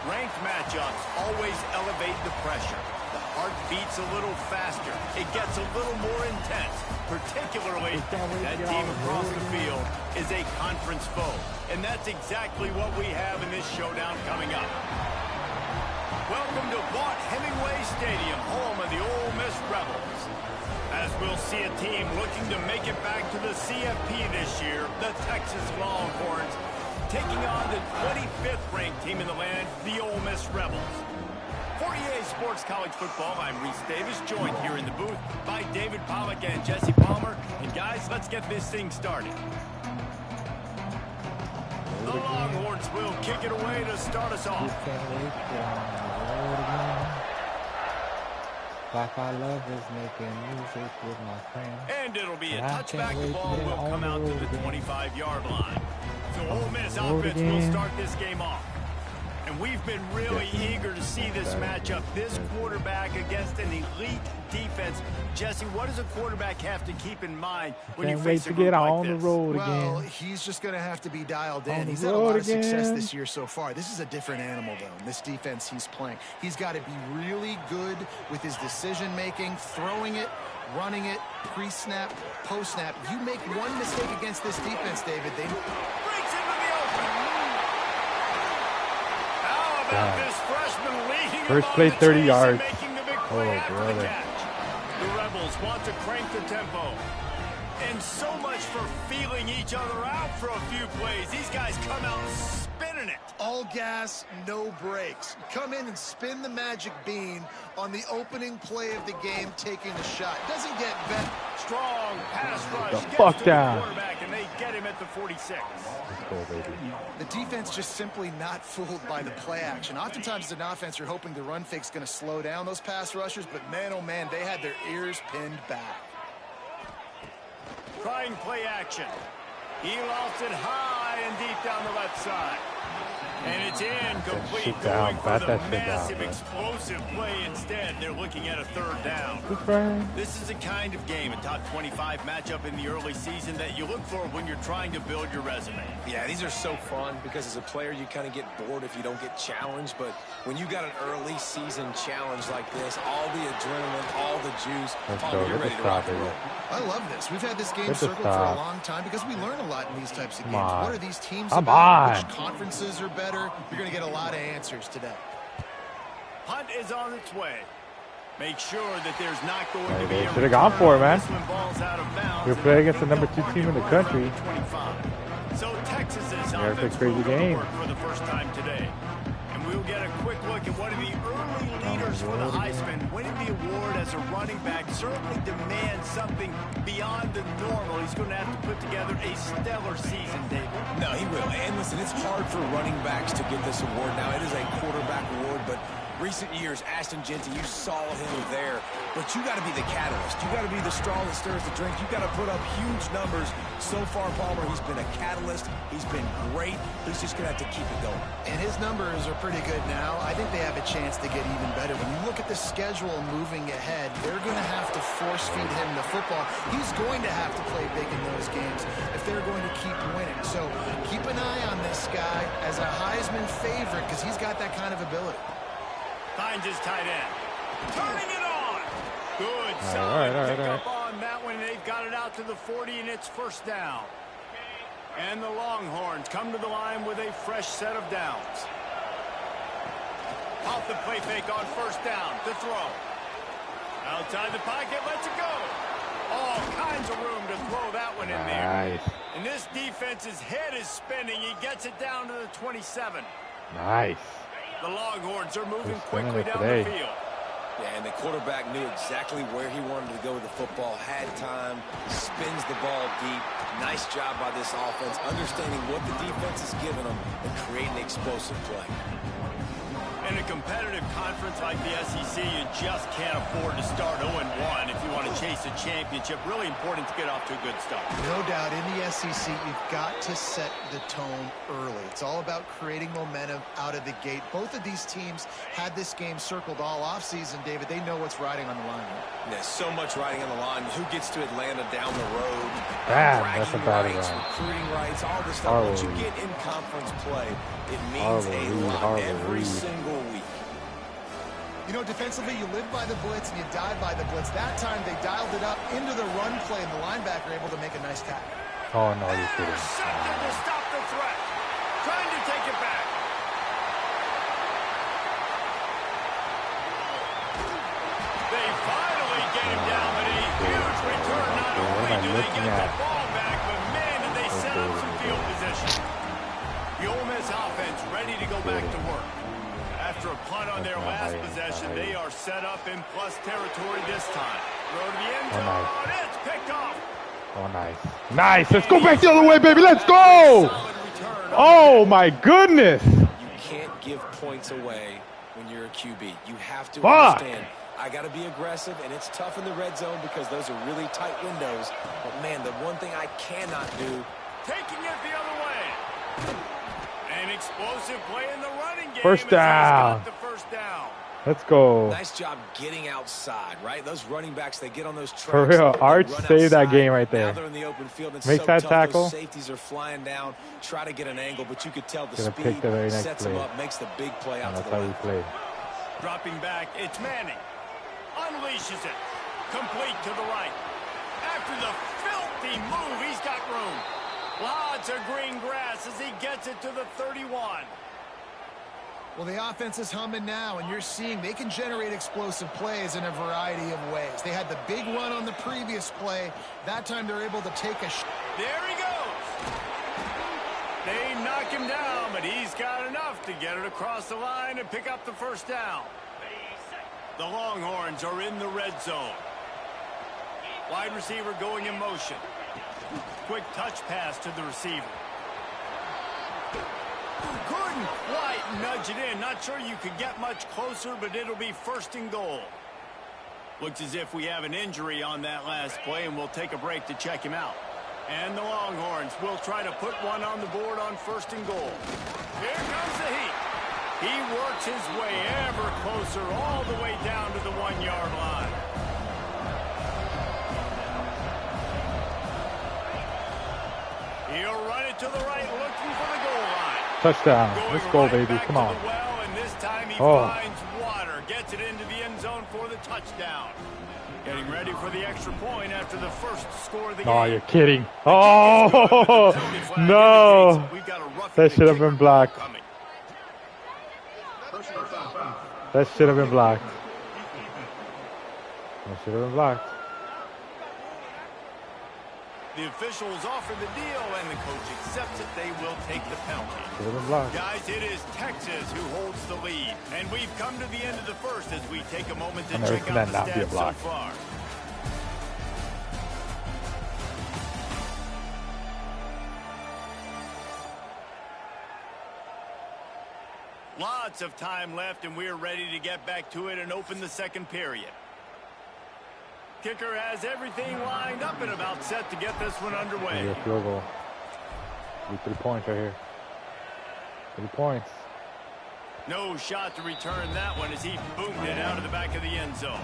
Ranked matchups always elevate the pressure. The heart beats a little faster. It gets a little more intense, particularly that team across the field is a conference foe. And that's exactly what we have in this showdown coming up. Welcome to Vaught-Hemingway Stadium, home of the Ole Miss Rebels. As we'll see a team looking to make it back to the CFP this year, the Texas Longhorns, taking on the 25th ranked team in the land, the Ole Miss Rebels. For EA Sports College Football, I'm Reese Davis, joined here in the booth by David Pollack and Jesse Palmer. And guys, let's get this thing started. The Longhorns will kick it away to start us off. Like I love is making music with my friends. And it'll be a touchback. The ball will come out to the 25-yard line. So Ole Miss offense will start this game off. And we've been really eager to see this matchup. This quarterback against an elite defense. Jesse, what does a quarterback have to keep in mind when you face a group like this? Well, he's just going to have to be dialed in. He's had a lot of success this year so far. This is a different animal, though, in this defense he's playing. He's got to be really good with his decision-making, throwing it, running it, pre-snap, post-snap. You make one mistake against this defense, David, they... breaks into the open. How about this freshman leading first play 30 yards. Oh, brother. The Rebels want to crank the tempo. And so much for feeling each other out for a few plays. These guys come out spinning it. All gas, no brakes. Come in and spin the magic bean on the opening play of the game, taking a shot. Doesn't get better. Strong pass rush. The fuck down. The quarterback, and they get him at the 46. Let's go, baby. The defense just simply not fooled by the play action. Oftentimes as an offense, you're hoping the run fake's going to slow down those pass rushers, but man, oh man, they had their ears pinned back. Trying play action. He lost it high and deep down the left side. And it's incomplete, going for the massive explosive play instead. They're looking at a third down. This is a kind of game, a top 25 matchup in the early season that you look for when you're trying to build your resume. Yeah, these are so fun because as a player you kind of get bored if you don't get challenged. But when you got an early season challenge like this, all the adrenaline, all the juice, you're ready to rock and roll. I love this. We've had this game circled for a long time because we learn a lot in these types of games. What are these teams about? Which conferences are better? You're going to get a lot of answers today. Punt is on its way. Make sure that there's not going to be a should have gone for it, man. We're playing against the number 2 team in the country. So Texas is on a crazy game for the first time today. And we'll get a quick look at one of the early leaders for the Heisman. Winning the award as a running back certainly demands something beyond the normal. He's going to have to put together a stellar season, David. No, he will. And listen, it's hard for running backs to get this award. Now, it is a quarterback award, but recent years, Ashton Jeanty, you saw him there. But you got to be the catalyst. You got to be the straw that stirs the drink. You got to put up huge numbers. So far, Palmer, he's been a catalyst. He's been great. He's just going to have to keep it going. And his numbers are pretty good now. I think they have a chance to get even better. When you look at the schedule moving ahead, they're going to have to force-feed him the football. He's going to have to play big in those games if they're going to keep winning. So keep an eye on this guy as a Heisman favorite because he's got that kind of ability. Finds his tight end. Turning it on. Good, solid pickup on that one. They've got it out to the 40, and it's first down. And the Longhorns come to the line with a fresh set of downs. Off the play fake on first down. The throw. Outside the pocket, lets it go. All kinds of room to throw that one in there. And this defense's head is spinning. He gets it down to the 27. Nice. The Longhorns are moving quickly down the field. Yeah, and the quarterback knew exactly where he wanted to go with the football, had time, spins the ball deep. Nice job by this offense, understanding what the defense is giving them and creating explosive play. In a competitive conference like the SEC, you just can't afford to start 0-1 if you want to chase a championship. Really important to get off to a good start. No doubt, in the SEC, you've got to set the tone early. It's all about creating momentum out of the gate. Both of these teams had this game circled all offseason, David. They know what's riding on the line. There's so much riding on the line. Who gets to Atlanta down the road? Damn, that's a bad rights, run. recruiting rights, all this stuff. Once you get in conference play, it means a lot every single week. You know, defensively, you live by the blitz and you die by the blitz. That time, they dialed it up into the run play, and the linebacker able to make a nice tackle. Oh, no, you're kidding. Intercepted to stop the threat. Trying to take it back. They finally get him down, but a huge return. Not only do they get the ball back, but man, did they set up some field position. The Ole Miss offense ready to go back to work. After a punt on their last possession, they are set up in plus territory this time. Throw to the end zone. It's picked off. Oh, nice. Nice. Let's go back the other way, baby. Let's go. Oh, my goodness. You can't give points away when you're a QB. You have to understand, I got to be aggressive, and it's tough in the red zone because those are really tight windows. But, man, the one thing I cannot do. Taking it the other way. An explosive play in the running game. First down. The first down. Let's go. Nice job getting outside, right? Those running backs, they get on those tracks. For real, Arch saved that game right there. Now they're in the open field and Makes that tackle. Those safeties are flying down, try to get an angle, but you could tell the Gonna speed pick the very next sets play. them up, makes the big play out And to that's the how we left. play. Dropping back, it's Manning. Unleashes it. Complete to the right. After the filthy move, he's got room. Lots of green grass as he gets it to the 31. Well, the offense is humming now, and you're seeing they can generate explosive plays in a variety of ways. They had the big run on the previous play. That time they're able to take a shot. There he goes. They knock him down, but he's got enough to get it across the line and pick up the first down. The Longhorns are in the red zone. Wide receiver going in motion. Quick touch pass to the receiver. Couldn't quite nudge it in. Not sure you could get much closer, but it'll be first and goal. Looks as if we have an injury on that last play, and we'll take a break to check him out. And the Longhorns will try to put one on the board on first and goal. Here comes the heat. He works his way ever closer all the way down to the 1-yard line. He'll run it to the right, looking for the goal line. Touchdown. Going Let's go, right baby. back Come to on. the well, and this time he finds water. Gets it into the end zone for the touchdown. Getting ready for the extra point after the first score of the game. Oh, you're kidding. Oh, no. That should have been blocked. That should have been blocked. That should have been blocked. The officials offer the deal, and the coach accepts it. They will take the penalty. Should have been blocked. Guys, it is Texas who holds the lead. And we've come to the end of the first as we take a moment to I've never check seen out that the not be a stats so block. far. Lots of time left, and we're ready to get back to it and open the second period. Kicker has everything lined up and about set to get this one underway. Maybe a field goal. Be 3 points right here. 3 points. No shot to return that one as he boomed it out of the back of the end zone.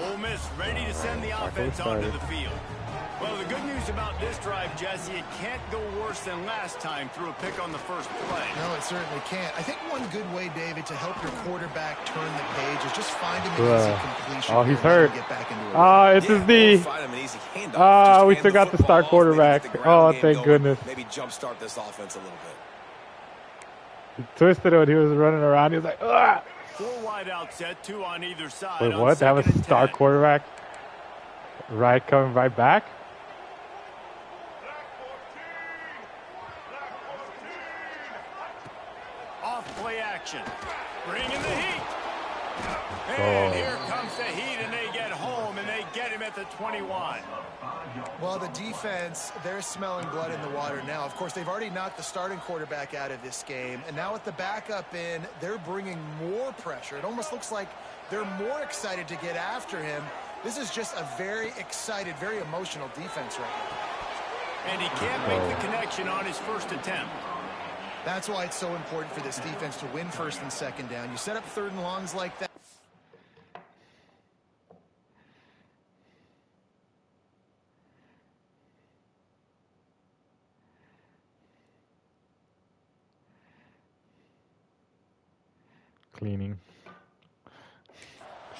Ole Miss ready to send the offense onto the field. Well, the good news about this drive, Jesse, it can't go worse than last time through a pick on the first play. No, it certainly can't. I think one good way, David, to help your quarterback turn the page is just find him an easy completion. Oh, he's hurt. Get back into It's his knee. We took out the star quarterback. Oh, thank goodness. Maybe jumpstart this offense a little bit. He twisted it when he was running around. He was like, ugh. 4 wide out set, 2 on either side. Wait, what? That was a star quarterback? Right, coming right back? Play action. Bringing the heat. And here comes the heat, and they get home, and they get him at the 21. Well, the defense, they're smelling blood in the water now. Of course, they've already knocked the starting quarterback out of this game, and now with the backup in, they're bringing more pressure. It almost looks like they're more excited to get after him. This is just a very excited, very emotional defense right now. And he can't make the connection on his first attempt. That's why it's so important for this defense to win first and second down. You set up third and longs like that. Cleaning.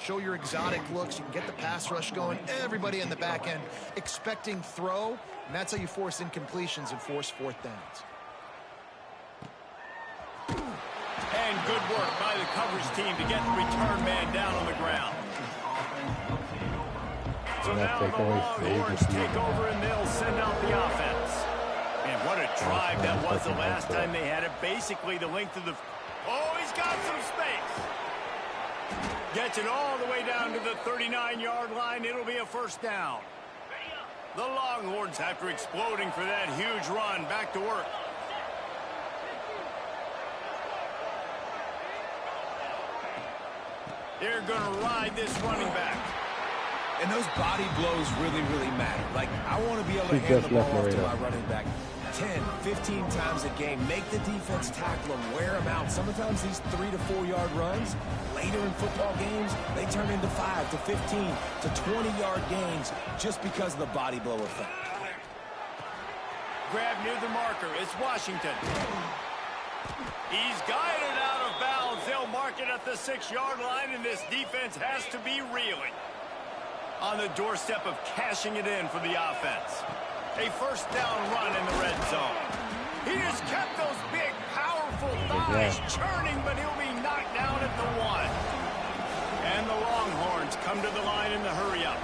Show your exotic looks. You can get the pass rush going. Everybody in the back end expecting throw, and that's how you force incompletions and force fourth downs. And good work by the coverage team to get the return man down on the ground. So now the Longhorns take over and they'll send out the offense. And what a drive that was the last time they had it. Basically the length of the... Oh, he's got some space. Gets it all the way down to the 39-yard line. It'll be a first down. The Longhorns, after exploding for that huge run, back to work. They're going to ride this running back. And those body blows really, really matter. Like, I want to be able to hand the ball off to my running back 10, 15 times a game. Make the defense tackle them, wear them out. Sometimes these 3 to 4 yard runs, later in football games, they turn into 5 to 15 to 20-yard gains just because of the body blow effect. Grab near the marker. It's Washington. He's guided out of bounds. They'll mark it at the 6-yard line, and this defense has to be reeling. On the doorstep of cashing it in for the offense. A first down run in the red zone. He just kept those big, powerful thighs churning, but he'll be knocked down at the 1. And the Longhorns come to the line in the hurry-up.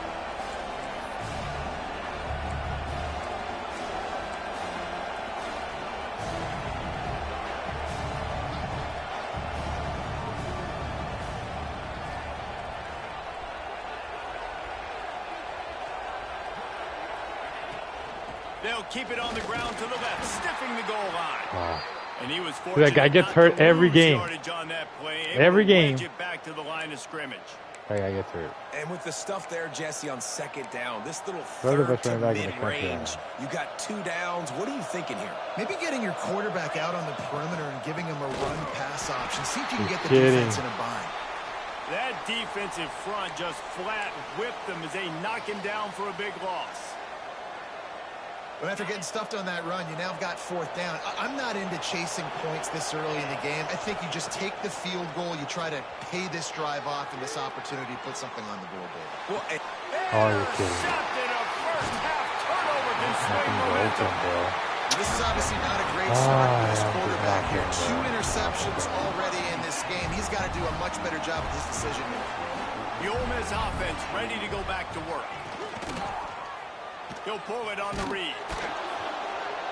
They'll keep it on the ground to the left, stiffing the goal line. Wow. And he was fortunate. That guy gets hurt every game. On that play, every game. Back to the line of scrimmage. That guy gets hurt. And with the stuff there, Jesse, on second down, this little third to mid-range, you got 2 downs. What are you thinking here? Maybe getting your quarterback out on the perimeter and giving him a run-pass option. See if you can get the defense in a bind. That defensive front just flat whipped them as they knock him down for a big loss. But after getting stuffed on that run, you now have got 4th down. I'm not into chasing points this early in the game. I think you just take the field goal. You try to pay this drive off and this opportunity to put something on the board, David. Well, you're kidding. Intercepted. A first-half turnover can swing momentum. This is obviously not a great start for this quarterback here. 2 interceptions already in this game. He's got to do a much better job with his decision making. The Ole Miss offense ready to go back to work. He'll pull it on the read.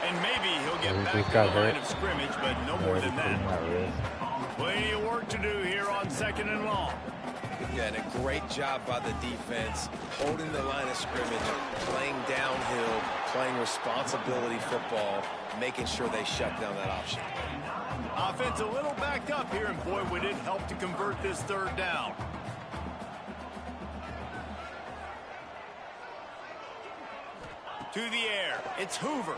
And maybe he'll get back to the line of scrimmage, but no more than that. Plenty of work to do here on 2nd and long. Yeah, and a great job by the defense, holding the line of scrimmage, playing downhill, playing responsibility football, making sure they shut down that option. Offense a little backed up here, and boy, would it help to convert this 3rd down. To the air, it's Hoover.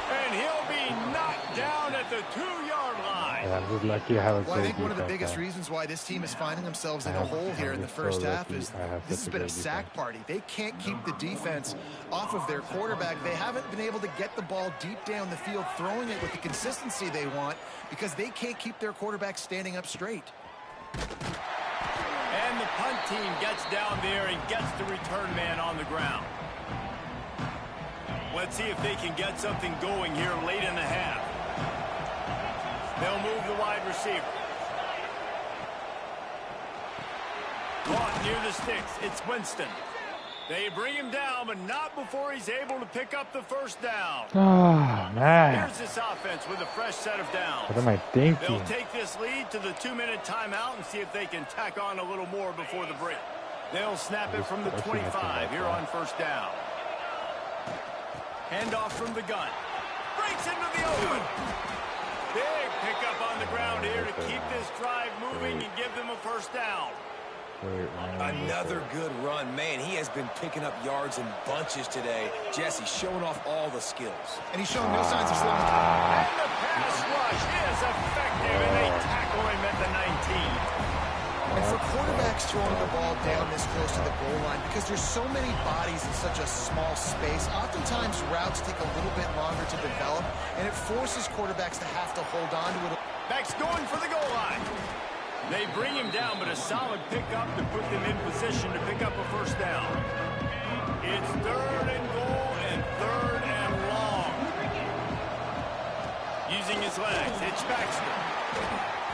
And he'll be knocked down at the 2-yard line. Yeah, I'm just lucky to have a well, I think one of the biggest reasons why this team is finding themselves in a hole here in the first half is this has been a sack party. They can't keep the defense off of their quarterback. They haven't been able to get the ball deep down the field, throwing it with the consistency they want because they can't keep their quarterback standing up straight. And the punt team gets down there and gets the return man on the ground. Let's see if they can get something going here late in the half. They'll move the wide receiver. Caught near the sticks. It's Winston. They bring him down, but not before he's able to pick up the first down. Oh, man. Here's this offense with a fresh set of downs. What am I thinking? They'll take this lead to the 2-minute timeout and see if they can tack on a little more before the break. They'll snap it from the 25 here on first down. Handoff from the gun. Breaks into the open. Big pickup on the ground here to keep this drive moving and give them a first down. Another good run. Man, he has been picking up yards in bunches today. Jesse showing off all the skills. And he's showing no signs of slowing down. And the pass rush is effective, and they tackle him at the 19. And for quarterbacks throwing the ball down this close to the goal line, because there's so many bodies in such a small space, oftentimes routes take a little bit longer to develop, and it forces quarterbacks to have to hold on to it. Back's going for the goal line. They bring him down, but a solid pickup to put them in position to pick up a first down. It's 3rd and goal and 3rd and long. Using his legs, it's Baxter.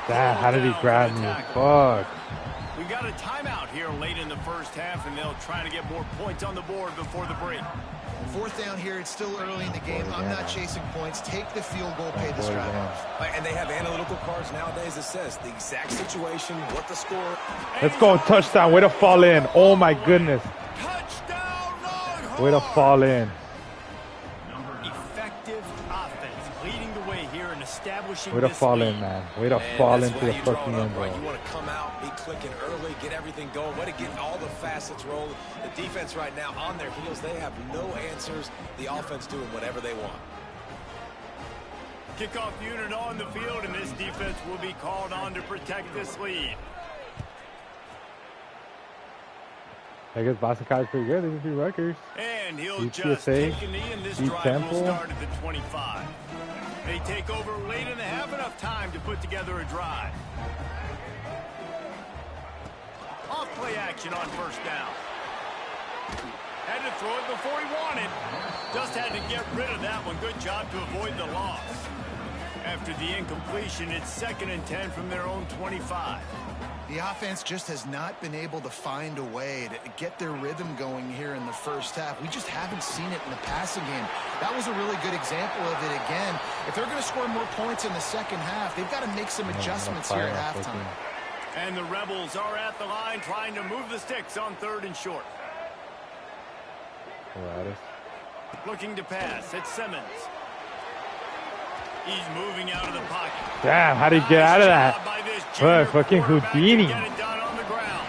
Damn, how did he grab me? Fuck. We got a timeout here late in the first half, and they'll try to get more points on the board before the break. 4th down here. It's still early in the game. I'm not chasing points. Take the field goal, pay this drive off. And they have analytical cards nowadays that says the exact situation, what the score. Let's go. Touchdown. Way to fall in. Oh, my goodness. Touchdown, Longhorns! Way to fall in. Effective offense leading the way here and establishing Way to this fall lead. in, man. Way to fall into the fucking end Right? zone. You want to come out, be clicking early, get everything going. Way to get all the facets rolling. The defense right now on their heels. They have no answers. The offense doing whatever they want. Kickoff unit on the field, and this defense will be called on to protect this lead. I guess Basakai's pretty good. They just beat Rutgers. And he'll UTSA, just take a knee, and this beat drive Temple. will start at the 25. They take over late and they have enough time to put together a drive. Off play action on first down. Had to throw it before he wanted. Just had to get rid of that one. Good job to avoid the loss. After the incompletion, it's 2nd and 10 from their own 25. The offense just has not been able to find a way to get their rhythm going here in the first half. We just haven't seen it in the passing game. That was a really good example of it again. If they're going to score more points in the second half, they've got to make some adjustments here at halftime. And the Rebels are at the line trying to move the sticks on 3rd and short. Looking to pass. It's Simmons. He's moving out of the pocket. Damn, how did he get out of that? Fucking Houdini. Get it done on the ground.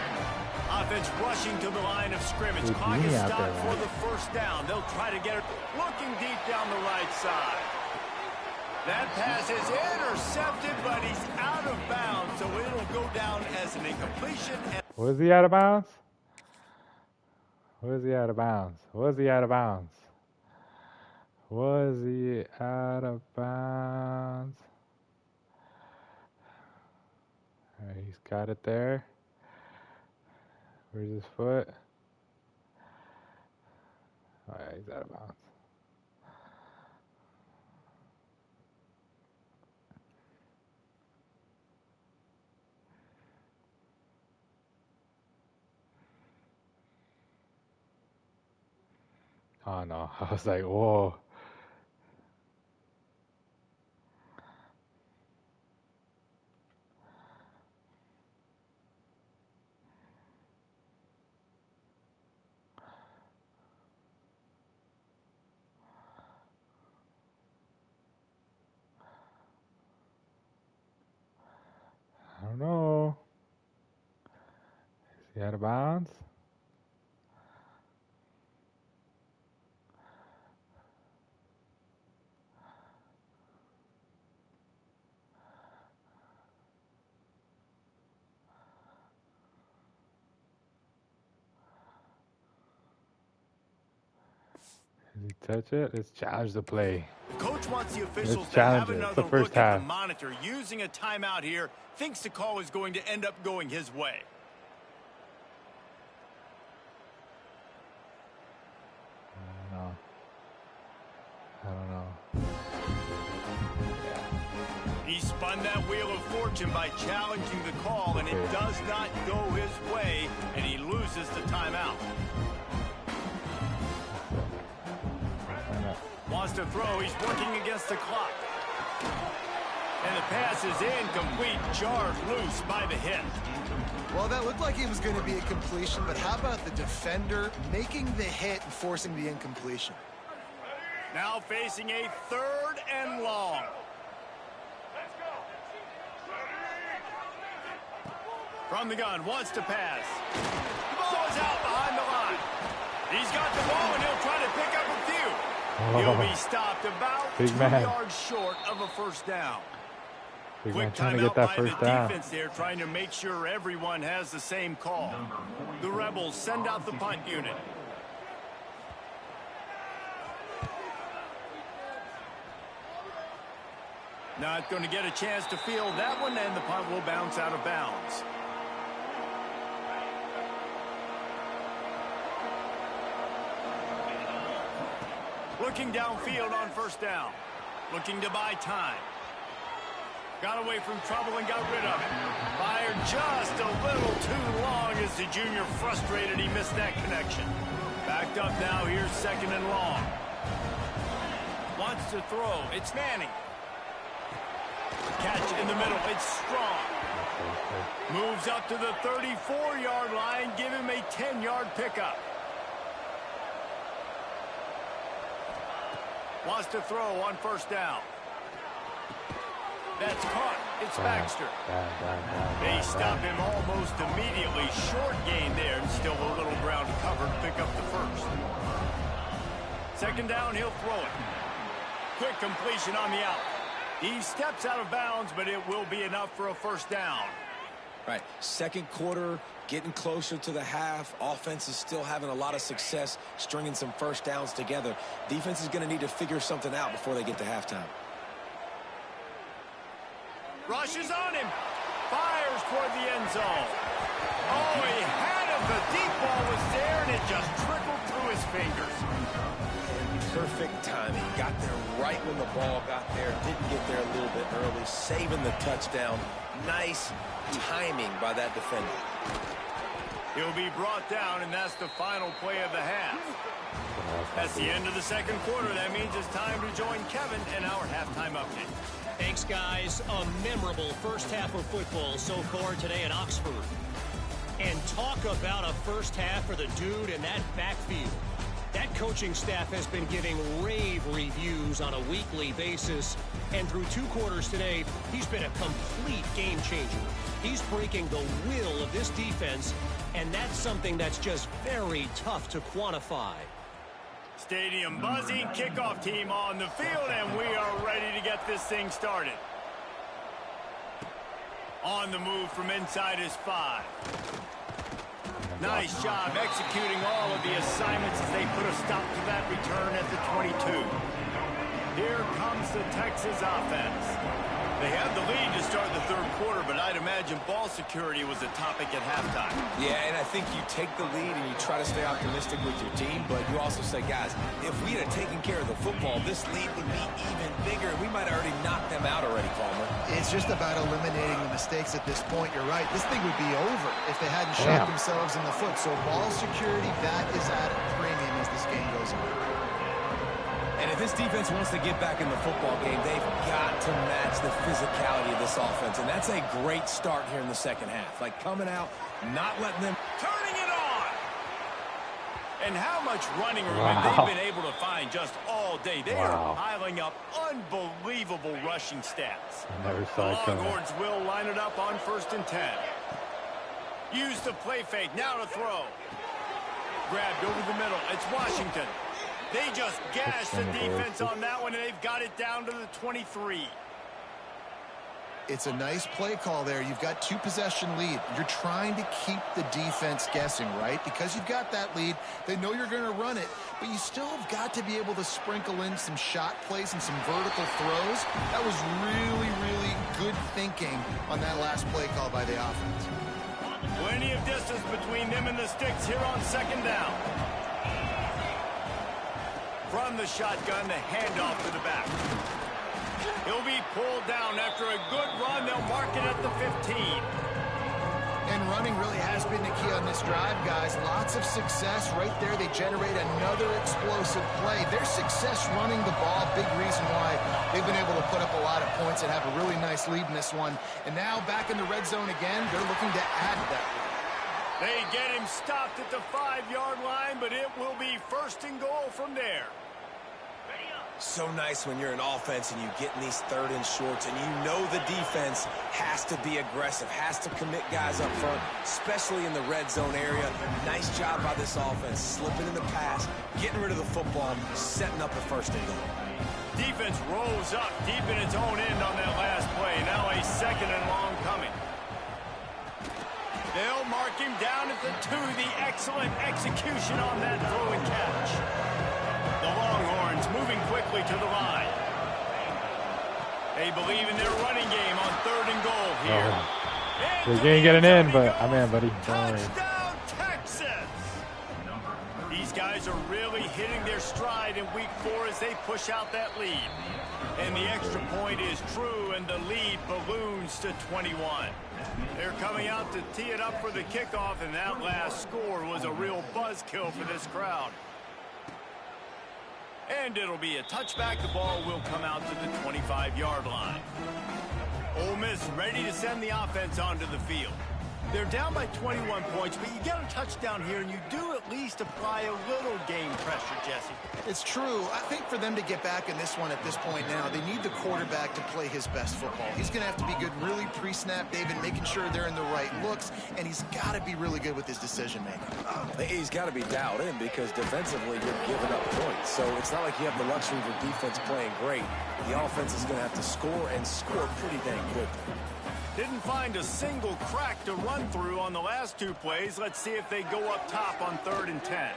Offense rushing to the line of scrimmage. Clock is stopped for the first down. They'll try to get it. Looking deep down the right side. That pass is intercepted, but he's out of bounds, so it'll go down as an incompletion. Was he out of bounds? Was he out of bounds? Was he out of bounds? Was he out of bounds? All right, he's got it there. Where's his foot? All right, he's out of bounds. Oh no, I was like, whoa. I don't know. Is he out of bounds? Did he touch it? Let's challenge the play. Coach wants the officials to challenge have it. It's another the first look at half. the monitor. Using a timeout here, thinks the call is going to end up going his way. I don't know. He spun that wheel of fortune by challenging the call, and it does not go his way, and he loses the timeout. Wants to throw. He's working against the clock. And the pass is incomplete. Jarred loose by the hit. Well, that looked like it was going to be a completion, but how about the defender making the hit and forcing the incompletion? Now facing a 3rd and long. From the gun, wants to pass. The ball is out behind the line. He's got the ball, and he'll try to pick up a few. He'll be stopped about 2 yards short of a first down. Quick timeout by the defense there, trying to make sure everyone has the same call. The Rebels send out the punt unit. Not going to get a chance to field that one, and the punt will bounce out of bounds. Looking downfield on first down. Looking to buy time. Got away from trouble and got rid of it. Fired just a little too long as the junior frustrated. He missed that connection. Backed up now. Here's second and long. Wants to throw. It's Manning. Catch in the middle. It's Strong. Moves up to the 34-yard line. Give him a 10-yard pickup. Wants to throw on first down. That's caught. It's Baxter. They stop him almost immediately. Short gain there, and still a little ground covered. Pick up the first. Second down, he'll throw it. Quick completion on the out. He steps out of bounds, but it will be enough for a first down. Right. Second quarter, getting closer to the half. Offense is still having a lot of success stringing some first downs together. Defense is going to need to figure something out before they get to halftime. Rushes on him. Fires toward the end zone. Oh, he had him. The deep ball was there, and it just trickled through his fingers. Perfect timing. Got there right when the ball got there. Didn't get there a little bit early. Saving the touchdown. Nice timing by that defender. He'll be brought down, and that's the final play of the half. That's the end of the second quarter. That means it's time to join Kevin in our halftime update. Thanks, guys. A memorable first half of football so far today at Oxford. And talk about a first half for the dude in that backfield. That coaching staff has been giving rave reviews on a weekly basis. And through 2 quarters today, he's been a complete game changer. He's breaking the will of this defense, and that's something that's just very tough to quantify. Stadium buzzing, kickoff team on the field, and we are ready to get this thing started. On the move from inside his 5. Nice job executing all of the assignments as they put a stop to that return at the 22. Here comes the Texas offense. They had the lead to start the third quarter, but I'd imagine ball security was a topic at halftime. Yeah, and I think you take the lead and you try to stay optimistic with your team, but you also say, guys, if we had taken care of the football, this lead would be even bigger. We might have already knocked them out already, Palmer. It's just about eliminating the mistakes at this point. You're right. This thing would be over if they hadn't shot themselves in the foot. So ball security, that is at a premium as this game goes on. And if this defense wants to get back in the football game, they've got to match the physicality of this offense. And that's a great start here in the second half. Like coming out, not letting them... Turning it on! And how much running room have they been able to find just all day? They are piling up unbelievable rushing stats. The Longhorns will line it up on 1st and 10. Use the play fake. Now to throw. Grabbed over the middle. It's Washington. They just gashed the defense on that one, and they've got it down to the 23. It's a nice play call there. You've got 2-possession lead. You're trying to keep the defense guessing, right? Because you've got that lead, they know you're going to run it, but you still have got to be able to sprinkle in some shot plays and some vertical throws. That was really, really good thinking on that last play call by the offense. Plenty of distance between them and the sticks here on second down. From the shotgun, the handoff to the back. He'll be pulled down after a good run. They'll mark it at the 15. And running really has been the key on this drive, guys. Lots of success right there. They generate another explosive play. Their success running the ball, big reason why they've been able to put up a lot of points and have a really nice lead in this one. And now back in the red zone again, they're looking to add to that lead. They get him stopped at the 5-yard line, but it will be 1st and goal from there. So nice when you're an offense and you get in these 3rd and shorts and you know the defense has to be aggressive, has to commit guys up front, especially in the red zone area. Nice job by this offense, slipping in the pass, getting rid of the football, setting up a 1st and goal. Defense rolls up deep in its own end on that last play. Now a 2nd and long coming. They'll mark him down at the 2. The excellent execution on that throw and catch. The Longhorns moving quickly to the line. They believe in their running game on 3rd and goal here. You ain't getting in, but I'm in, buddy. Don't worry. Touchdown, Texas! These guys are really hitting their stride in week 4 as they push out that lead. And the extra point is true, and the lead balloons to 21. They're coming out to tee it up for the kickoff, and that last score was a real buzzkill for this crowd. And it'll be a touchback. The ball will come out to the 25-yard line. Ole Miss ready to send the offense onto the field. They're down by 21 points, but you get a touchdown here, and you do at least apply a little game pressure, Jesse. It's true. I think for them to get back in this one at this point now, they need the quarterback to play his best football. He's going to have to be good really pre-snap, David, making sure they're in the right looks, and he's got to be really good with his decision-making. He's got to be dialed in because defensively you're giving up points. So it's not like you have the luxury of your defense playing great. The offense is going to have to score and score pretty dang quickly. Didn't find a single crack to run through on the last 2 plays. Let's see if they go up top on 3rd and 10.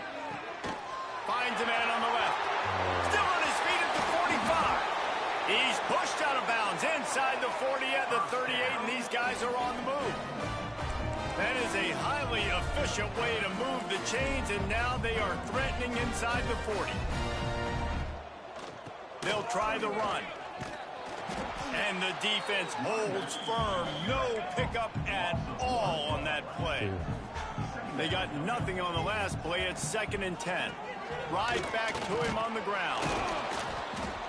Finds a man on the left. Still on his feet at the 45. He's pushed out of bounds inside the 40 at the 38, and these guys are on the move. That is a highly efficient way to move the chains, and now they are threatening inside the 40. They'll try the run. And the defense holds firm. No pickup at all on that play. They got nothing on the last play. It's 2nd and 10. Right back to him on the ground.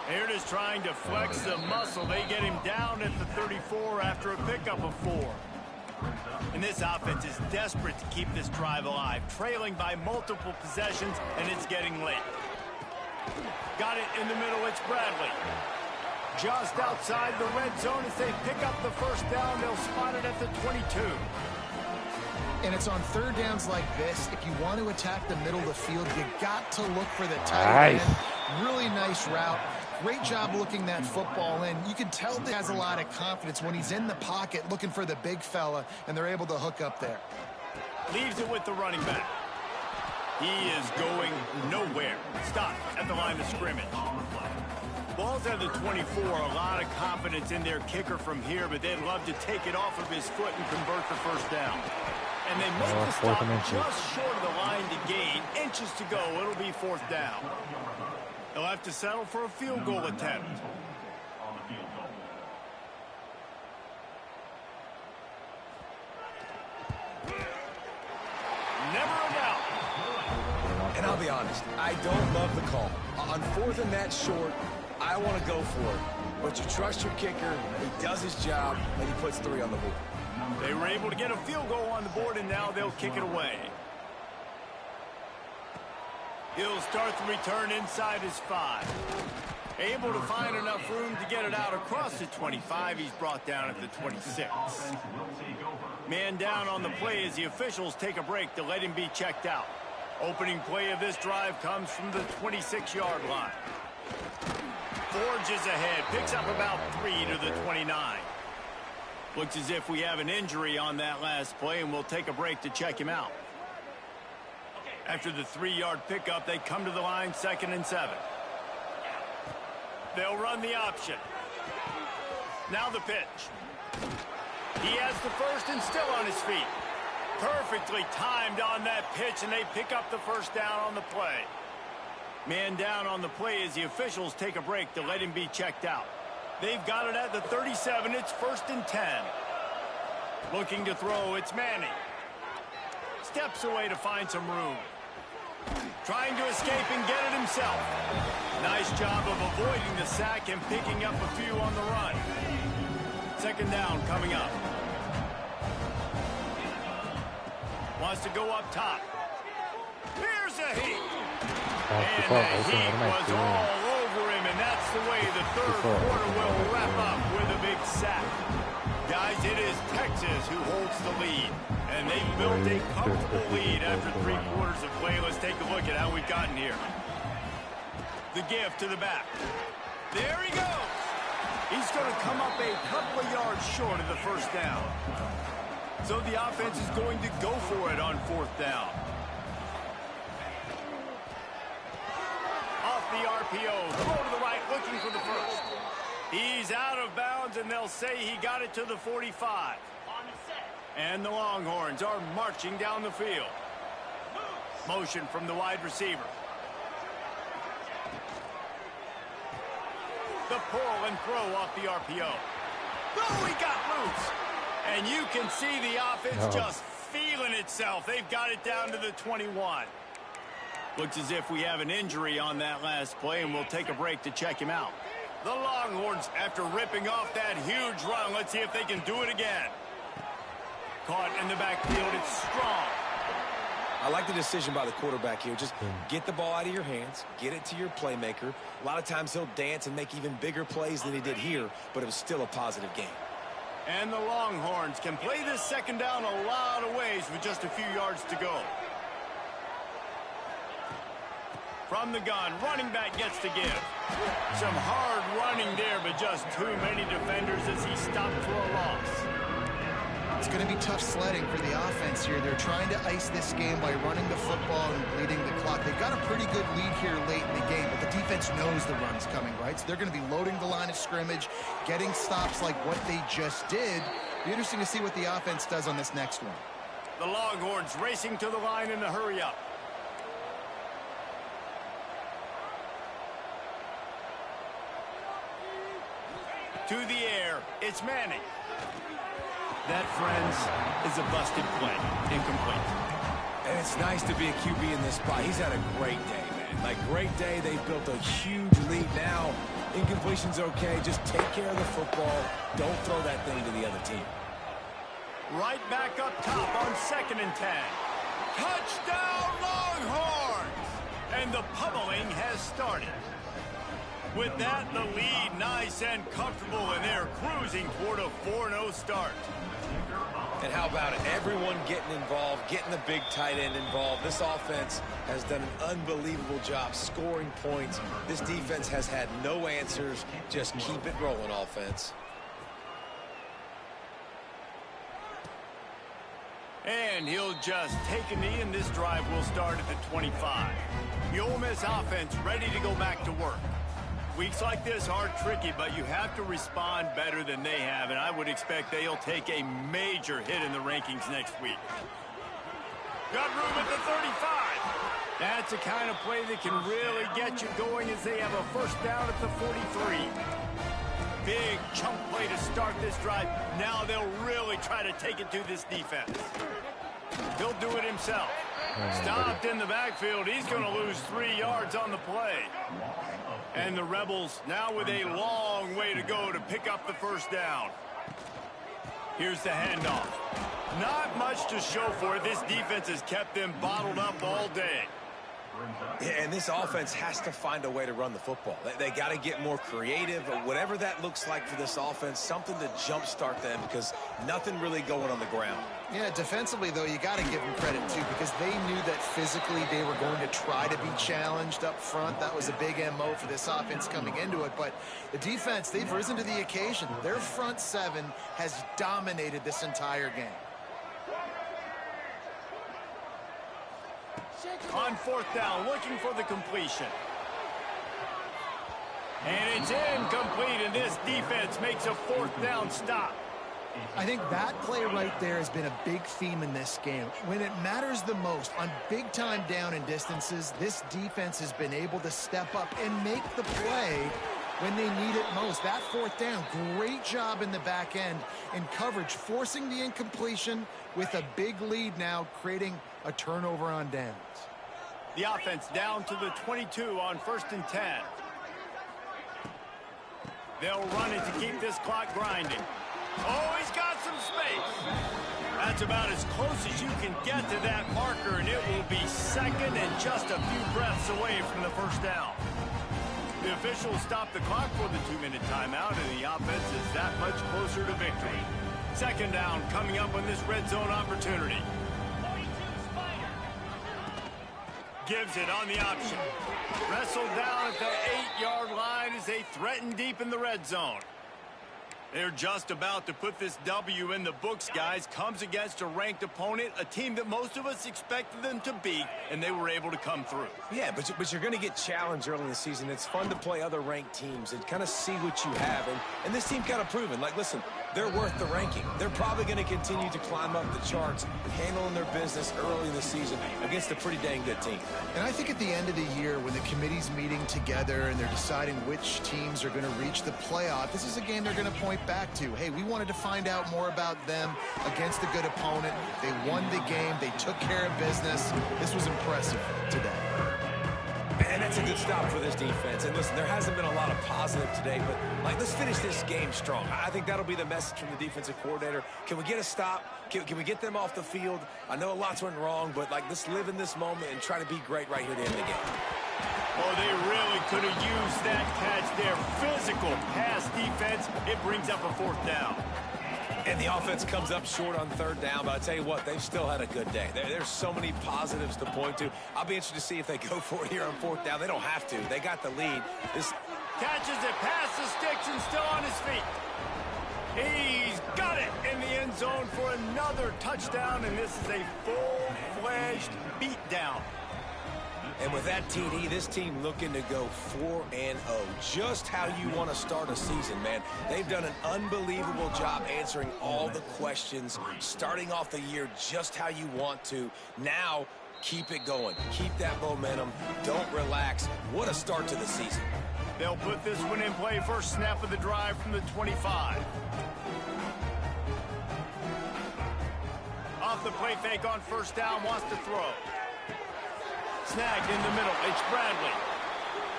They're just trying to flex the muscle. They get him down at the 34 after a pickup of 4. And this offense is desperate to keep this drive alive, trailing by multiple possessions, and it's getting late. Got it in the middle. It's Bradley. Just outside the red zone as they pick up the 1st down. They'll spot it at the 22. And it's on 3rd downs like this. If you want to attack the middle of the field, you got to look for the tight end. Really nice route. Great job looking that football in. You can tell that he has a lot of confidence when he's in the pocket looking for the big fella, and they're able to hook up there. Leaves it with the running back. He is going nowhere. Stop at the line of scrimmage. Ball's at the 24. A lot of confidence in their kicker from here, but they'd love to take it off of his foot and convert the 1st down. And they make the stop just short of the line to gain. Inches to go. It'll be 4th down. They'll have to settle for a field goal attempt. Never a doubt. And I'll be honest, I don't love the call. On 4th and that short, I want to go for it. But you trust your kicker, he does his job, and he puts 3 on the board. They were able to get a field goal on the board, and now they'll kick it away. He'll start the return inside his 5. Able to find enough room to get it out across the 25. He's brought down at the 26. Man down on the play as the officials take a break to let him be checked out. Opening play of this drive comes from the 26-yard line. Forges ahead, picks up about 3 to the 29. Looks as if we have an injury on that last play, and we'll take a break to check him out. After the 3-yard pickup, they come to the line, 2nd and 7. They'll run the option. Now the pitch. He has the 1st and still on his feet. Perfectly timed on that pitch, and they pick up the 1st down on the play. Man down on the play as the officials take a break to let him be checked out. They've got it at the 37. It's 1st and 10. Looking to throw, it's Manning. Steps away to find some room. Trying to escape and get it himself. Nice job of avoiding the sack and picking up a few on the run. 2nd down coming up. Wants to go up top. Here's a heat. And the heat was all over him, and that the way, the third quarter will wrap up with a big sack. Guys, it is Texas who holds the lead, and they've built a comfortable lead after 3 quarters of play. Let's take a look at how we've gotten here. The give to the back. There he goes. He's going to come up a couple of yards short of the first down. So the offense is going to go for it on 4th down. Off the RPO, throw to the right, looking for the first. He's out of bounds, and they'll say he got it to the 45. And the Longhorns are marching down the field. Motion from the wide receiver. The pull and throw off the RPO. Oh, he got loose. And you can see the offense just feeling itself. They've got it down to the 21. Looks as if we have an injury on that last play, and we'll take a break to check him out. The Longhorns, after ripping off that huge run, let's see if they can do it again. Caught in the backfield, it's strong. I like the decision by the quarterback here. Just get the ball out of your hands, get it to your playmaker. A lot of times he'll dance and make even bigger plays than he did here, but it was still a positive game. And the Longhorns can play this second down a lot of ways with just a few yards to go. From the gun, running back gets to give. Some hard running there, but just too many defenders as he stopped for a loss. It's going to be tough sledding for the offense here. They're trying to ice this game by running the football and bleeding the clock. They've got a pretty good lead here late in the game, but the defense knows the run's coming, right? So they're going to be loading the line of scrimmage, getting stops like what they just did. Be interesting to see what the offense does on this next one. The Longhorns racing to the line in a hurry up. To the air, it's Manning. That, friends, is a busted play. Incomplete. And it's nice to be a QB in this spot. He's had a great day, man. Like, great day. They've built a huge lead now. Incompletion's okay. Just take care of the football. Don't throw that thing to the other team. Right back up top on 2nd and 10. Touchdown, Longhorns! And the pummeling has started. With that, the lead nice and comfortable, and they're cruising toward a 4-0 start. And how about it? Everyone getting involved, getting the big tight end involved. This offense has done an unbelievable job scoring points. This defense has had no answers. Just keep it rolling, offense. And he'll just take a knee, and this drive will start at the 25. The Ole Miss offense ready to go back to work. Weeks like this are tricky, but you have to respond better than they have, and I would expect they'll take a major hit in the rankings next week. Got room at the 35. That's the kind of play that can really get you going as they have a first down at the 43. Big chunk play to start this drive. Now they'll really try to take it to this defense. He'll do it himself. Stopped in the backfield. He's going to lose 3 yards on the play. And the Rebels now with a long way to go to pick up the first down. Here's the handoff. Not much to show for it. This defense has kept them bottled up all day. Yeah, and this offense has to find a way to run the football. They got to get more creative, or whatever that looks like for this offense, something to jumpstart them, because nothing really going on the ground. Yeah, defensively, though, you got to give them credit, too, because they knew that physically they were going to try to be challenged up front. That was a big MO for this offense coming into it. But the defense, they've risen to the occasion. Their front seven has dominated this entire game. On 4th down, looking for the completion. And it's incomplete, and this defense makes a 4th down stop. I think that play right there has been a big theme in this game. When it matters the most, on big-time down and distances, this defense has been able to step up and make the play when they need it most. That 4th down, great job in the back end in coverage, forcing the incompletion with a big lead now, creating a turnover on downs. The offense down to the 22 on 1st and 10. They'll run it to keep this clock grinding. Oh, he's got some space. That's about as close as you can get to that marker, and it will be 2nd and just a few breaths away from the first down. The officials stop the clock for the 2-minute timeout, and the offense is that much closer to victory. Second down coming up on this red zone opportunity. Gives it on the option. Wrestled down at the 8-yard line as they threaten deep in the red zone. They're just about to put this W in the books, guys. Comes against a ranked opponent, a team that most of us expected them to beat, and they were able to come through. Yeah, but you're going to get challenged early in the season. It's fun to play other ranked teams and kind of see what you have. And this team kind of proven, like, listen, they're worth the ranking. They're probably going to continue to climb up the charts, handling their business early in the season against a pretty dang good team. And I think at the end of the year, when the committee's meeting together and they're deciding which teams are going to reach the playoff, this is a game they're going to point back to. Hey, we wanted to find out more about them against a good opponent. They won the game. They took care of business. This was impressive today. And that's a good stop for this defense. And listen, there hasn't been a lot of positive today, but like, let's finish this game strong. I think that'll be the message from the defensive coordinator. Can we get a stop? Can we get them off the field? I know a lot's went wrong, but like, let's live in this moment and try to be great right here at the end of the game. Oh, they really could have used that catch there. Physical pass defense. It brings up a fourth down. And the offense comes up short on third down, but I tell you what, they've still had a good day. There's so many positives to point to. I'll be interested to see if they go for it here on fourth down. They don't have to. They got the lead. This catches it past the sticks and still on his feet. He's got it in the end zone for another touchdown, and this is a full-fledged beatdown. And with that TD, this team looking to go 4-0. Just how you want to start a season, man. They've done an unbelievable job answering all the questions, starting off the year just how you want to. Now, keep it going. Keep that momentum. Don't relax. What a start to the season. They'll put this one in play. First snap of the drive from the 25. Off the play fake on first down, wants to throw. Snagged in the middle, it's Bradley.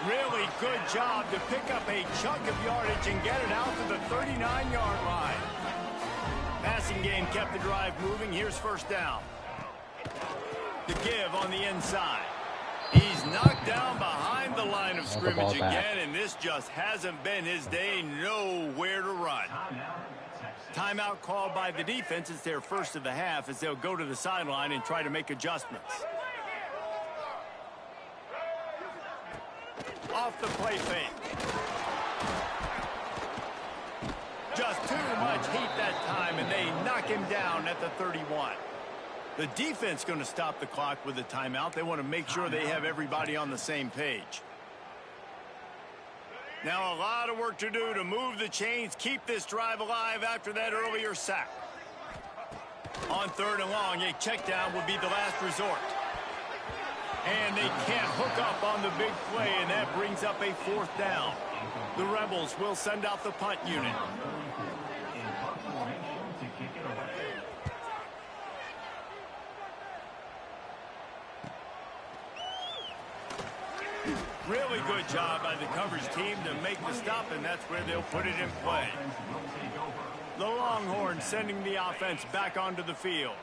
Really good job to pick up a chunk of yardage and get it out to the 39-yard line. Passing game kept the drive moving. Here's first down. The give on the inside. He's knocked down behind the line of scrimmage again, and this just hasn't been his day. Nowhere to run. Timeout called by the defense. It's their first of the half as they'll go to the sideline and try to make adjustments. Off the play fake. Just too much heat that time, and they knock him down at the 31. The defense going to stop the clock with a timeout. They want to make sure they have everybody on the same page. Now a lot of work to do to move the chains, keep this drive alive after that earlier sack. On third and long, a check down would be the last resort. And they can't hook up on the big play, and that brings up a fourth down. The Rebels will send out the punt unit. Really good job by the coverage team to make the stop, and that's where they'll put it in play. The Longhorns sending the offense back onto the field.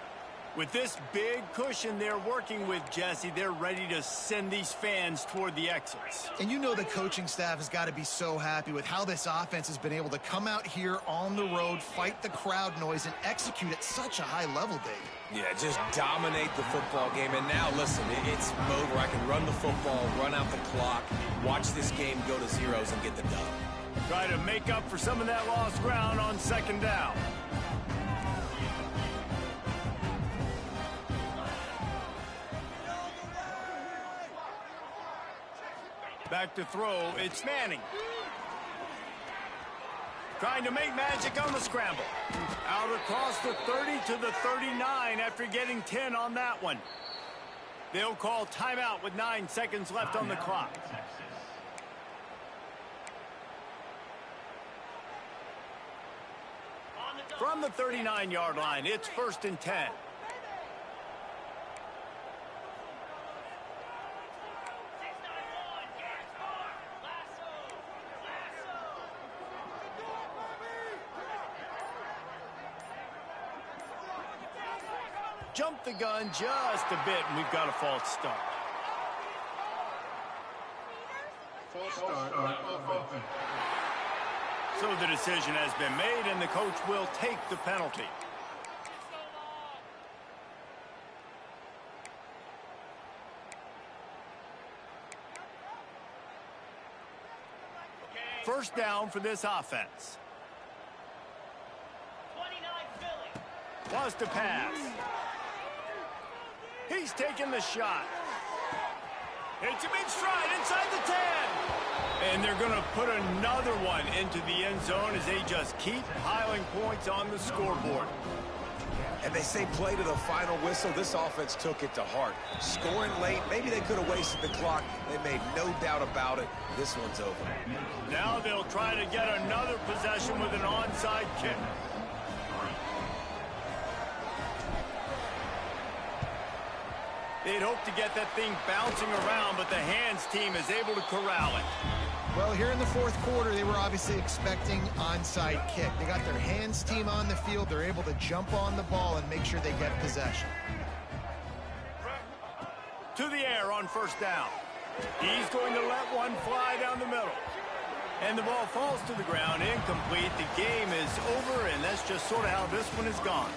With this big cushion they're working with, Jesse, they're ready to send these fans toward the exits. And you know the coaching staff has got to be so happy with how this offense has been able to come out here on the road, fight the crowd noise, and execute at such a high level, Dave. Yeah, just dominate the football game. And now, listen, it's mode where I can run the football, run out the clock, watch this game go to zeros and get the dub. Try to make up for some of that lost ground on second down. Back to throw, it's Manning. Trying to make magic on the scramble. Out across the 30 to the 39 after getting 10 on that one. They'll call timeout with 9 seconds left on the clock. From the 39-yard line, it's 1st and 10. Jumped the gun just a bit, and we've got a false start. So the decision has been made, and the coach will take the penalty. First down for this offense. Wants to pass. He's taking the shot. It's him in stride inside the 10. And they're going to put another one into the end zone as they just keep piling points on the scoreboard. And they say play to the final whistle. This offense took it to heart. Scoring late, maybe they could have wasted the clock. They made no doubt about it. This one's over. Now they'll try to get another possession with an onside kick. They'd hope to get that thing bouncing around, but the hands team is able to corral it. Well, here in the fourth quarter, they were obviously expecting onside kick. They got their hands team on the field. They're able to jump on the ball and make sure they get possession. To the air on first down. He's going to let one fly down the middle. And the ball falls to the ground, incomplete. The game is over, and that's just sort of how this one has gone.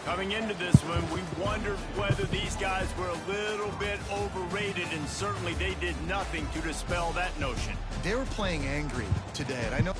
Coming into this one, we wondered whether these guys were a little bit overrated, and certainly they did nothing to dispel that notion. They were playing angry today, and I know